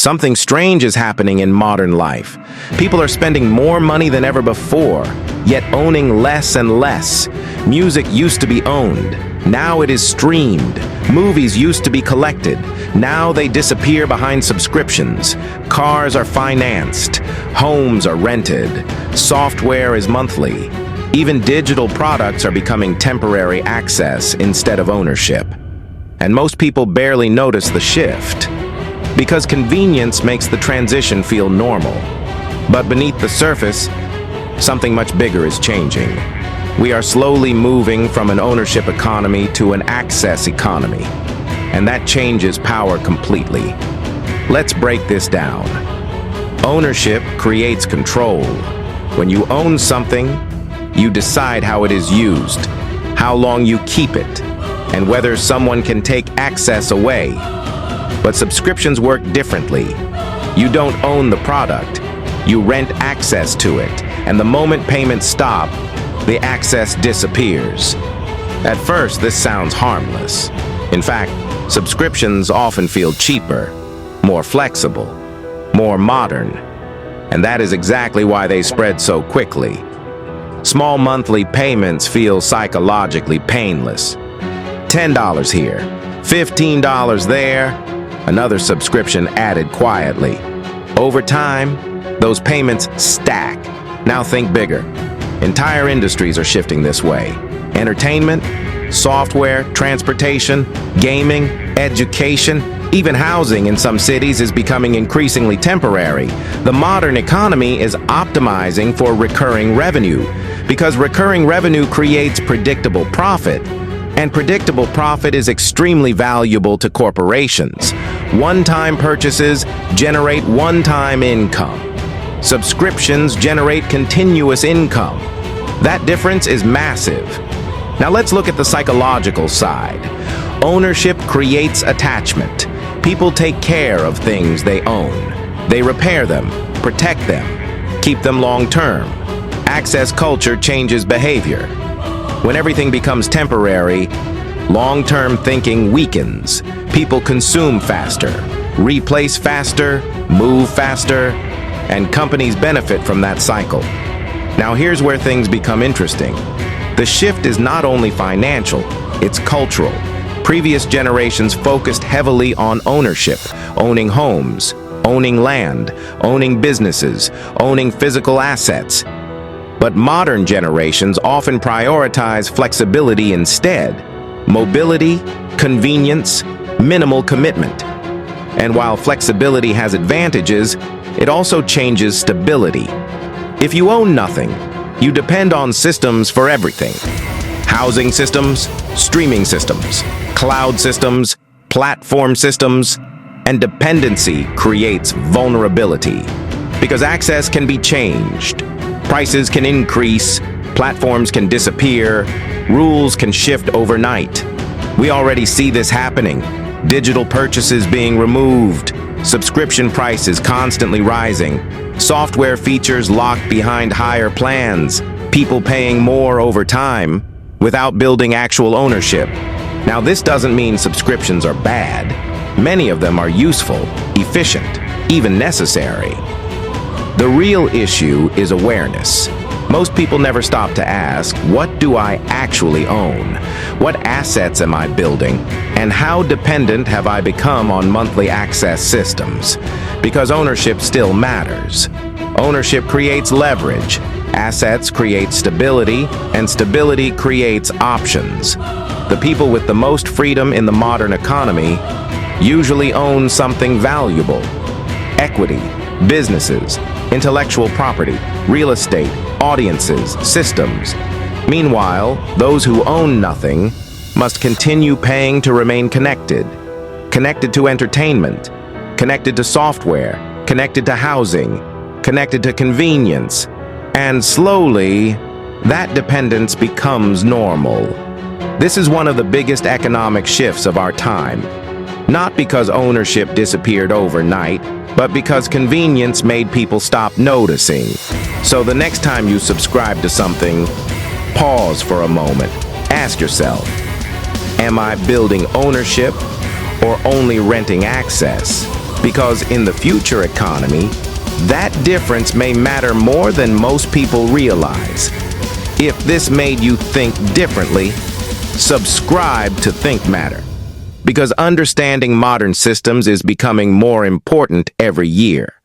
Something strange is happening in modern life. People are spending more money than ever before, yet owning less and less. Music used to be owned. Now it is streamed. Movies used to be collected. Now they disappear behind subscriptions. Cars are financed. Homes are rented. Software is monthly. Even digital products are becoming temporary access instead of ownership. And most people barely notice the shift, because convenience makes the transition feel normal. But beneath the surface, something much bigger is changing. We are slowly moving from an ownership economy to an access economy, and that changes power completely. Let's break this down. Ownership creates control. When you own something, you decide how it is used, how long you keep it, and whether someone can take access away. But subscriptions work differently. You don't own the product, you rent access to it, and the moment payments stop, the access disappears. At first, this sounds harmless. In fact, subscriptions often feel cheaper, more flexible, more modern, and that is exactly why they spread so quickly. Small monthly payments feel psychologically painless. $10 here, $15 there, another subscription added quietly. Over time, those payments stack. Now think bigger. Entire industries are shifting this way. Entertainment, software, transportation, gaming, education, even housing in some cities is becoming increasingly temporary. The modern economy is optimizing for recurring revenue, because recurring revenue creates predictable profit, and predictable profit is extremely valuable to corporations. One-time purchases generate one-time income. Subscriptions generate continuous income. That difference is massive. Now let's look at the psychological side. Ownership creates attachment. People take care of things they own. They repair them, protect them, keep them long-term. Access culture changes behavior. When everything becomes temporary, long-term thinking weakens. People consume faster, replace faster, move faster, and companies benefit from that cycle. Now here's where things become interesting. The shift is not only financial, it's cultural. Previous generations focused heavily on ownership, owning homes, owning land, owning businesses, owning physical assets. But modern generations often prioritize flexibility instead. Mobility, convenience, minimal commitment. And while flexibility has advantages, it also changes stability. If you own nothing, you depend on systems for everything. Housing systems, streaming systems, cloud systems, platform systems, and dependency creates vulnerability. Because access can be changed. Prices can increase, platforms can disappear, rules can shift overnight. We already see this happening. Digital purchases being removed, subscription prices constantly rising, software features locked behind higher plans, people paying more over time without building actual ownership. Now, this doesn't mean subscriptions are bad. Many of them are useful, efficient, even necessary. The real issue is awareness. Most people never stop to ask, what do I actually own? What assets am I building? And how dependent have I become on monthly access systems? Because ownership still matters. Ownership creates leverage. Assets create stability, and stability creates options. The people with the most freedom in the modern economy usually own something valuable: equity, businesses, intellectual property, real estate, audiences, systems. Meanwhile, those who own nothing must continue paying to remain connected. Connected to entertainment, connected to software, connected to housing, connected to convenience. And slowly, that dependence becomes normal. This is one of the biggest economic shifts of our time. Not because ownership disappeared overnight, but because convenience made people stop noticing. So the next time you subscribe to something, pause for a moment. Ask yourself, am I building ownership or only renting access? Because in the future economy, that difference may matter more than most people realize. If this made you think differently, subscribe to Think Matter, because understanding modern systems is becoming more important every year.